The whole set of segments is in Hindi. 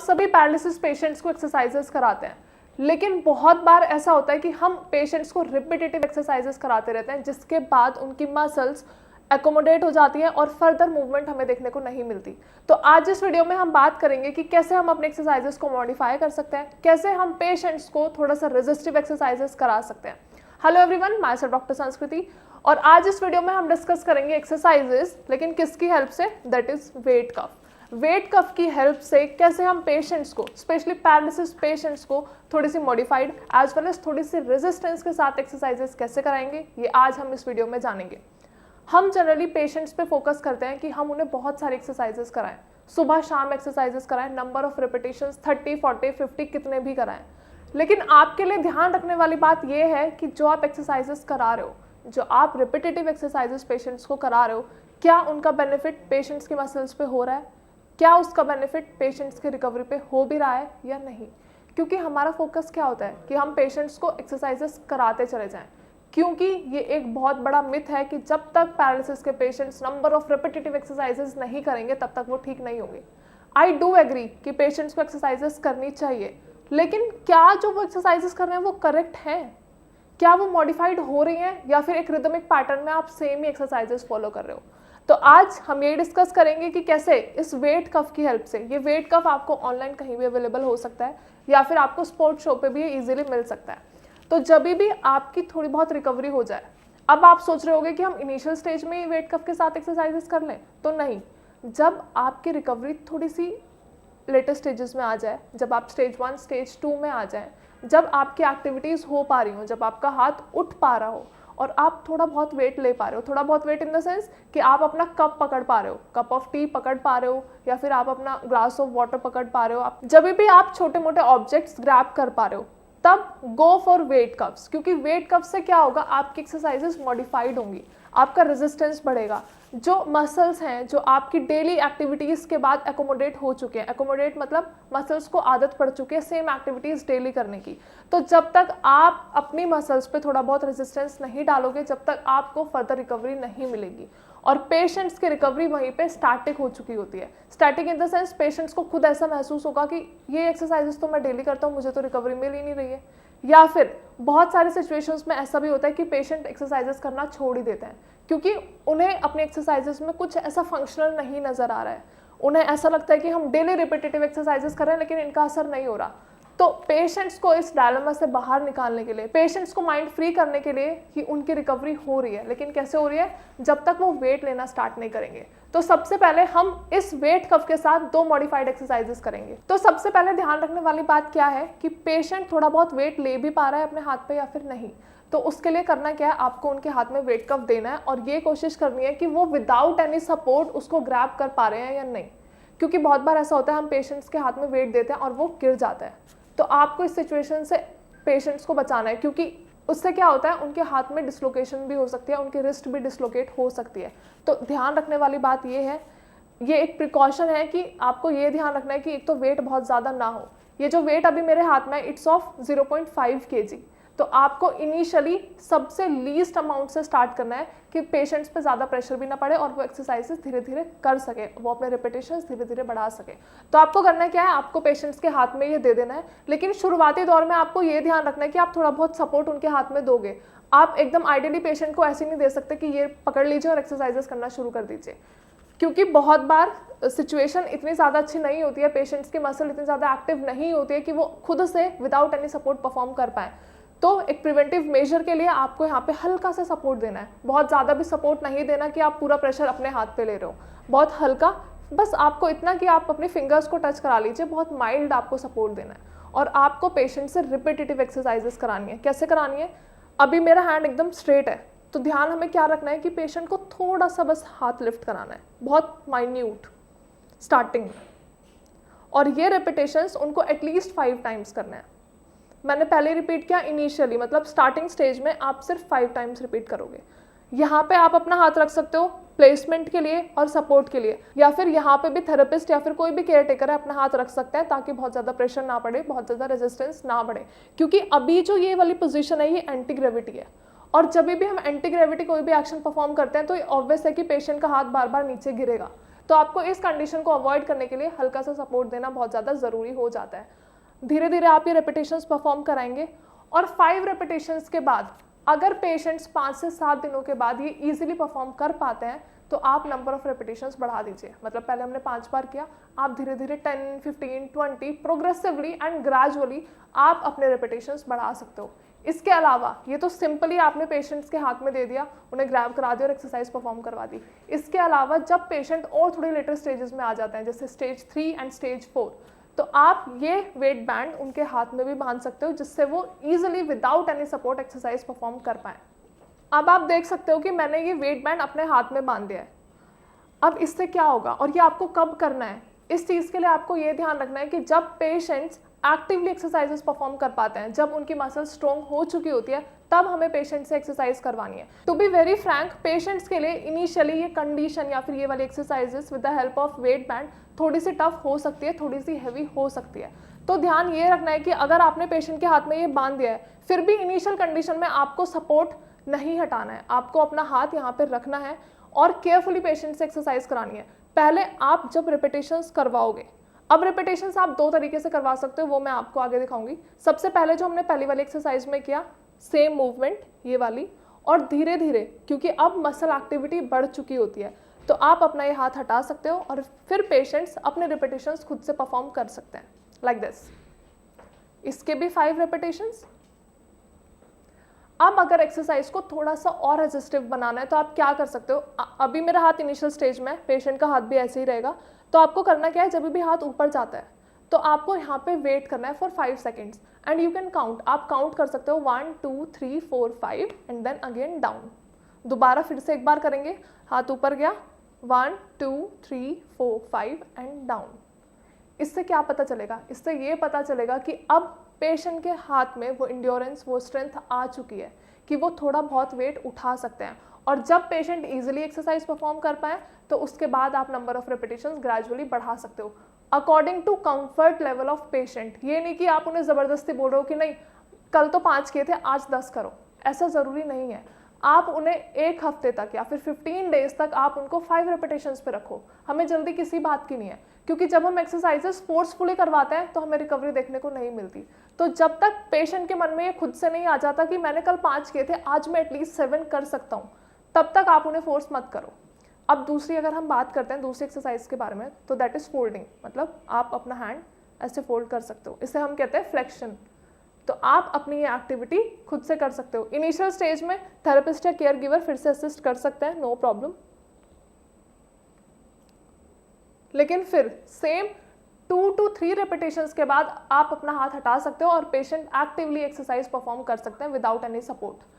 सभी पैरालिसिस पेशेंट्स को एक्सरसाइजेस कराते हैं, लेकिन बहुत बार ऐसा होता है कि हम पेशेंट्स को रिपीटेटिव एक्सरसाइजेस कराते रहते हैं, जिसके बाद उनकी मसल्स एकोमोडेट हो जाती है और फर्दर मूवमेंट हमें देखने को नहीं मिलती। तो आज इस वीडियो में हम बात करेंगे कि कैसे हम अपने एक्सरसाइजेस को मॉडिफाई कर सकते हैं, कैसे हम पेशेंट्स को थोड़ा सा रेजिस्टिव एक्सरसाइजेस करा सकते हैं। Hello everyone, my self doctor संस्कृति, और आज इस वीडियो में हम डिस्कस करेंगे एक्सरसाइजेस, लेकिन किसकी हेल्प से? दैट इज वेट कफ। वेट कफ की हेल्प से कैसे हम पेशेंट्स को, स्पेशली पैरालिसिस पेशेंट्स को थोड़ी सी मॉडिफाइड एज वेल एज थोड़ी सी रेजिस्टेंस के साथ एक्सरसाइजेस कैसे कराएंगे, ये आज हम इस वीडियो में जानेंगे। हम जनरली पेशेंट्स पे फोकस करते हैं कि हम उन्हें बहुत सारी एक्सरसाइजेस कराएं, सुबह शाम एक्सरसाइजेस कराएं, नंबर ऑफ रिपीटेशंस 30, 40, 50 कितने भी कराएं। लेकिन आपके लिए ध्यान रखने वाली बात यह है कि जो आप एक्सरसाइजेस करा रहे हो, जो आप रिपीटेटिव एक्सरसाइजेस पेशेंट्स को करा रहे हो, क्या उनका बेनिफिट पेशेंट्स के मसल्स पे हो रहा है, क्या उसका बेनिफिट पेशेंट्स की रिकवरी पे हो भी रहा है या नहीं। क्योंकि हमारा फोकस क्या होता है कि हम पेशेंट्स को एक्सरसाइजेस कराते चले जाएं, क्योंकि ये एक बहुत बड़ा मिथ है कि जब तक पैरालिसिस के patients number of repetitive exercises नहीं करेंगे तब तक वो ठीक नहीं होंगे। आई डू एग्री कि पेशेंट्स को एक्सरसाइजेस करनी चाहिए, लेकिन क्या जो वो एक्सरसाइजेस कर रहे हैं वो करेक्ट हैं? क्या वो मॉडिफाइड हो रही हैं, या फिर एक रिदमिक पैटर्न में आप सेम ही एक्सरसाइजेस फॉलो कर रहे हो? तो आज हम ये डिस्कस करेंगे कि कैसे इस वेट कफ की हेल्प से, ये वेट कफ आपको ऑनलाइन कहीं भी अवेलेबल हो सकता है या फिर आपको स्पोर्ट्स शो पे भी इजीली मिल सकता है। तो जब भी आपकी थोड़ी बहुत रिकवरी हो जाए, अब आप सोच रहे होगे कि हम इनिशियल स्टेज में ही वेट कफ के साथ एक्सरसाइजेस कर लें, तो नहीं। जब आपकी रिकवरी थोड़ी सी लेटेस्ट स्टेजेस में आ जाए, जब आप स्टेज 1 स्टेज 2 में आ जाए, जब आपकी एक्टिविटीज़ हो पा रही हो, जब आपका हाथ उठ पा रहा हो और आप थोड़ा बहुत वेट ले पा रहे हो, थोड़ा बहुत वेट इन द सेंस कि आप अपना कप पकड़ पा रहे हो, कप ऑफ टी पकड़ पा रहे हो, या फिर आप अपना ग्लास ऑफ वाटर पकड़ पा रहे हो, आप जब भी आप छोटे मोटे ऑब्जेक्ट्स ग्रैब कर पा रहे हो, तब गो फॉर वेट कफ्स। क्योंकि वेट कफ से क्या होगा, आपकी एक्सरसाइजेस मॉडिफाइड होंगी, आपका रेजिस्टेंस बढ़ेगा। जो मसल्स हैं जो आपकी डेली एक्टिविटीज़ के बाद एकोमोडेट हो चुके हैं, एकोमोडेट मतलब मसल्स को आदत पड़ चुकी है सेम एक्टिविटीज़ डेली करने की, तो जब तक आप अपनी मसल्स पे थोड़ा बहुत रेजिस्टेंस नहीं डालोगे, जब तक आपको फर्दर रिकवरी नहीं मिलेगी। और पेशेंट्स की रिकवरी वहीं पे स्टैटिक हो चुकी होती है। Static in the sense patients को खुद ऐसा महसूस होगा कि ये एक्सरसाइजेस तो मैं डेली करता हूँ, मुझे तो रिकवरी मिल ही नहीं रही है। या फिर बहुत सारे सिचुएशंस में ऐसा भी होता है कि पेशेंट एक्सरसाइजेस करना छोड़ ही देते हैं, क्योंकि उन्हें अपने एक्सरसाइजेस में कुछ ऐसा फंक्शनल नहीं नज़र आ रहा है। उन्हें ऐसा लगता है कि हम डेली रिपीटेटिव एक्सरसाइजेस कर रहे हैं लेकिन इनका असर नहीं हो रहा। तो पेशेंट्स को इस डायलेमा से बाहर निकालने के लिए, पेशेंट्स को माइंड फ्री करने के लिए कि उनकी रिकवरी हो रही है, लेकिन कैसे हो रही है? जब तक वो वेट लेना स्टार्ट नहीं करेंगे। तो सबसे पहले हम इस वेट कफ के साथ 2 मॉडिफाइड एक्सरसाइजेस करेंगे। तो सबसे पहले ध्यान रखने वाली बात क्या है कि पेशेंट थोड़ा बहुत वेट ले भी पा रहा है अपने हाथ पे या फिर नहीं। तो उसके लिए करना क्या है, आपको उनके हाथ में वेट कफ देना है और ये कोशिश करनी है कि वो विदाउट एनी सपोर्ट उसको ग्रैब कर पा रहे हैं या नहीं। क्योंकि बहुत बार ऐसा होता है हम पेशेंट्स के हाथ में वेट देते हैं और वो गिर जाता है। तो आपको इस सिचुएशन से पेशेंट्स को बचाना है, क्योंकि उससे क्या होता है, उनके हाथ में डिसलोकेशन भी हो सकती है, उनकी रिस्ट भी डिसलोकेट हो सकती है। तो ध्यान रखने वाली बात ये है, ये एक प्रिकॉशन है कि आपको ये ध्यान रखना है कि एक तो वेट बहुत ज़्यादा ना हो। ये जो वेट अभी मेरे हाथ में है, इट्स ऑफ 0.5 kg। तो आपको इनिशियली सबसे लीस्ट अमाउंट से स्टार्ट करना है कि पेशेंट्स पे ज़्यादा प्रेशर भी ना पड़े और वो एक्सरसाइजेस धीरे धीरे कर सके, वो अपने रिपीटेशंस धीरे धीरे बढ़ा सके। तो आपको करना क्या है, आपको पेशेंट्स के हाथ में ये दे देना है, लेकिन शुरुआती दौर में आपको ये ध्यान रखना है कि आप थोड़ा बहुत सपोर्ट उनके हाथ में दोगे। आप एकदम आइडियली पेशेंट को ऐसे नहीं दे सकते कि ये पकड़ लीजिए और एक्सरसाइजेस करना शुरू कर दीजिए, क्योंकि बहुत बार सिचुएशन इतनी ज़्यादा अच्छी नहीं होती है, पेशेंट्स की मसल इतनी ज़्यादा एक्टिव नहीं होती है कि वो खुद से विदाउट एनी सपोर्ट परफॉर्म कर पाए। तो एक प्रिवेंटिव मेजर के लिए आपको यहाँ पे हल्का सा सपोर्ट देना है, बहुत ज़्यादा भी सपोर्ट नहीं देना कि आप पूरा प्रेशर अपने हाथ पे ले रहे हो, बहुत हल्का, बस आपको इतना कि आप अपने फिंगर्स को टच करा लीजिए, बहुत माइल्ड आपको सपोर्ट देना है। और आपको पेशेंट से रिपीटेटिव एक्सरसाइजेस करानी है। कैसे करानी है? अभी मेरा हैंड एकदम स्ट्रेट है, तो ध्यान हमें क्या रखना है कि पेशेंट को थोड़ा सा बस हाथ लिफ्ट कराना है, बहुत माइन्यूट स्टार्टिंग में, और ये रिपीटेशंस उनको एटलीस्ट 5 टाइम्स करना है। मैंने पहले रिपीट किया इनिशियली, मतलब स्टार्टिंग स्टेज में आप सिर्फ 5 टाइम्स रिपीट करोगे। यहाँ पे आप अपना हाथ रख सकते हो प्लेसमेंट के लिए और सपोर्ट के लिए, या फिर यहाँ पे भी थेरेपिस्ट या फिर कोई भी केयर टेकर है अपना हाथ रख सकता है, ताकि बहुत ज़्यादा प्रेशर ना पड़े, बहुत ज़्यादा रेजिस्टेंस ना बढ़े। क्योंकि अभी जो ये वाली पोजीशन है ये एंटी ग्रेविटी है, और जब भी हम एंटी ग्रेविटी कोई भी एक्शन परफॉर्म करते हैं तो ये ऑब्वियस है कि पेशेंट का हाथ बार बार नीचे गिरेगा। तो आपको इस कंडीशन को अवॉइड करने के लिए हल्का सा सपोर्ट देना बहुत ज़्यादा ज़रूरी हो जाता है। धीरे धीरे आप ये रेपिटेशंस परफॉर्म कराएंगे और 5 रेपिटेशंस के बाद अगर पेशेंट्स 5 से 7 दिनों के बाद ये इजीली परफॉर्म कर पाते हैं तो आप नंबर ऑफ रेपिटेशंस बढ़ा दीजिए। मतलब पहले हमने 5 बार किया, आप धीरे धीरे 10, 15, 20 प्रोग्रेसिवली एंड ग्रेजुअली आप अपने रेपिटेशंस बढ़ा सकते हो। इसके अलावा ये तो सिंपली आपने पेशेंट्स के हाथ में दे दिया, उन्हें ग्रैब करा दिया और एक्सरसाइज परफॉर्म करवा दी। इसके अलावा जब पेशेंट और थोड़ी लेटर स्टेजेस में आ जाते हैं जैसे स्टेज 3 एंड स्टेज 4, तो आप ये वेट बैंड उनके हाथ में भी बांध सकते हो जिससे वो easily without any support exercise perform कर पाए। अब आप देख सकते हो कि मैंने ये वेट बैंड अपने हाथ में बांध दिया है। अब इससे क्या होगा और ये आपको कब करना है, इस चीज़ के लिए आपको ये ध्यान रखना है कि जब पेशेंट्स एक्टिवली एक्सरसाइजेस परफॉर्म कर पाते हैं, जब उनकी मसल स्ट्रॉन्ग हो चुकी होती है, तब हमें पेशेंट से एक्सरसाइज करवानी है। To be very frank, patients के लिए इनिशियली ये कंडीशन या फिर ये वाली exercises with the help of weight band थोड़ी सी टफ हो सकती है, थोड़ी सी हैवी हो सकती है। तो ध्यान ये रखना है कि अगर आपने पेशेंट के हाथ में ये बांध दिया है, फिर भी इनिशियल कंडीशन में आपको सपोर्ट नहीं हटाना है, आपको अपना हाथ यहाँ पर रखना है और केयरफुली पेशेंट से एक्सरसाइज करानी है। पहले आप जब रिपीटेशंस करवाओगे, अब रिपीटेशंस आप 2 तरीके से करवा सकते हो, वो मैं आपको आगे दिखाऊंगी। सबसे पहले जो हमने पहली वाली एक्सरसाइज में किया, सेम मूवमेंट ये वाली, और धीरे धीरे क्योंकि अब मसल एक्टिविटी बढ़ चुकी होती है तो आप अपना ये हाथ हटा सकते हो और फिर पेशेंट्स अपने रिपीटेशंस खुद से परफॉर्म कर सकते हैं लाइक दिस। इसके भी 5 रिपीटेशंस। अब अगर एक्सरसाइज को थोड़ा सा और रेजिस्टिव बनाना है तो आप क्या कर सकते हो, अभी मेरा हाथ इनिशियल स्टेज में, पेशेंट का हाथ भी ऐसे ही रहेगा। तो आपको करना क्या है, जब भी हाथ ऊपर जाता है तो आपको यहाँ पे वेट करना है for 5 seconds and you can count. आप काउंट कर सकते हो 1 2 3 4 5 एंड देन अगेन डाउन। दोबारा फिर से एक बार करेंगे, हाथ ऊपर गया, 1 2 3 4 5 एंड डाउन। इससे क्या पता चलेगा, इससे ये पता चलेगा कि अब पेशेंट के हाथ में वो इंड्योरेंस, वो स्ट्रेंथ आ चुकी है कि वो थोड़ा बहुत वेट उठा सकते हैं। और जब पेशेंट इजीली एक्सरसाइज परफॉर्म कर पाए तो उसके बाद आप नंबर ऑफ रेपिटेशंस ग्रेजुअली बढ़ा सकते हो according to comfort level of patient. ये नहीं कि आप उन्हें ज़बरदस्ती बोल रहे हो कि नहीं कल तो 5 किए थे आज 10 करो, ऐसा ज़रूरी नहीं है। आप उन्हें 1 हफ्ते तक या फिर 15 डेज तक आप उनको 5 रेपिटेशंस पे रखो। हमें जल्दी किसी बात की नहीं है क्योंकि जब हम एक्सरसाइजेस फोर्सफुली करवाते हैं तो हमें रिकवरी देखने को नहीं मिलती। तो जब तक पेशेंट के मन में ये खुद से नहीं आ जाता कि मैंने कल 5 किए थे आज मैं एटलीस्ट 7 कर सकता हूँ, तब तक आप उन्हें फोर्स मत करो। अब दूसरी अगर हम बात करते हैं दूसरी एक्सरसाइज के बारे में तो दैट इज फोल्डिंग। मतलब आप अपना हैंड ऐसे फोल्ड कर सकते हो, इसे हम कहते हैं फ्लेक्शन। तो आप अपनी ये एक्टिविटी खुद से कर सकते हो। इनिशियल स्टेज में थेरेपिस्ट या केयर गिवर फिर से असिस्ट कर सकते हैं, नो प्रॉब्लम। लेकिन फिर सेम 2 to 3 रेपिटेशंस के बाद आप अपना हाथ हटा सकते हो और पेशेंट एक्टिवली एक्सरसाइज परफॉर्म कर सकते हैं विदाउट एनी सपोर्ट।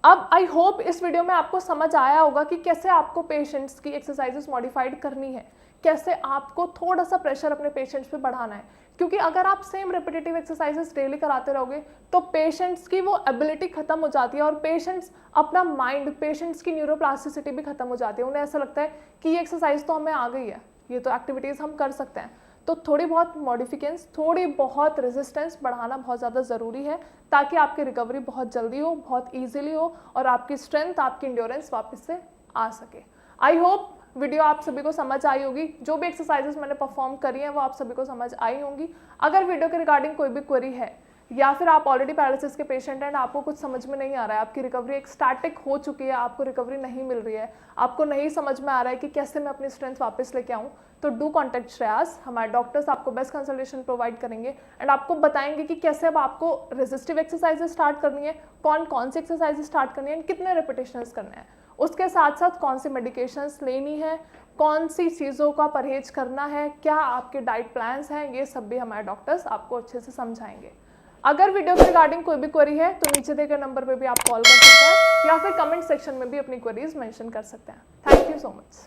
अब आई होप इस वीडियो में आपको समझ आया होगा कि कैसे आपको पेशेंट्स की एक्सरसाइजेस मॉडिफाइड करनी है, कैसे आपको थोड़ा सा प्रेशर अपने पेशेंट्स पे बढ़ाना है। क्योंकि अगर आप सेम रिपीटेटिव एक्सरसाइजेस डेली कराते रहोगे तो पेशेंट्स की वो एबिलिटी खत्म हो जाती है और पेशेंट्स अपना माइंड, पेशेंट्स की न्यूरोप्लास्टिसिटी भी खत्म हो जाती है। उन्हें ऐसा लगता है कि ये एक्सरसाइज तो हमें आ गई है, ये तो एक्टिविटीज़ हम कर सकते हैं। तो थोड़ी बहुत मॉडिफिकेंस, थोड़ी बहुत रेजिस्टेंस बढ़ाना बहुत ज़्यादा ज़रूरी है ताकि आपकी रिकवरी बहुत जल्दी हो, बहुत ईजिली हो और आपकी स्ट्रेंथ, आपकी इंड्योरेंस वापस से आ सके। आई होप वीडियो आप सभी को समझ आई होगी। जो भी एक्सरसाइजेस मैंने परफॉर्म करी हैं वो आप सभी को समझ आई होंगी। अगर वीडियो के रिगार्डिंग कोई भी क्वेरी है या फिर आप ऑलरेडी पैरालिसिस के पेशेंट हैं, आपको कुछ समझ में नहीं आ रहा है, आपकी रिकवरी एक स्टैटिक हो चुकी है, आपको रिकवरी नहीं मिल रही है, आपको नहीं समझ में आ रहा है कि कैसे मैं अपनी स्ट्रेंथ वापस लेके आऊँ, तो डू कॉन्टेक्ट श्रेयास। हमारे डॉक्टर्स आपको बेस्ट कंसल्टेशन प्रोवाइड करेंगे एंड आपको बताएंगे कि कैसे अब आपको रेजिस्टिव एक्सरसाइजेस स्टार्ट करनी है, कौन कौन सी एक्सरसाइजेस स्टार्ट करनी है, कितने रिपीटेशंस करने हैं, उसके साथ साथ कौन सी मेडिकेशंस लेनी है, कौन सी चीज़ों का परहेज करना है, क्या आपके डाइट प्लान्स हैं, ये सब भी हमारे डॉक्टर्स आपको अच्छे से समझाएंगे। अगर वीडियो के रिगार्डिंग कोई भी क्वेरी है तो नीचे दिए गए नंबर पे भी आप कॉल कर सकते हैं या फिर कमेंट सेक्शन में भी अपनी क्वेरीज मेंशन कर सकते हैं। Thank you so much.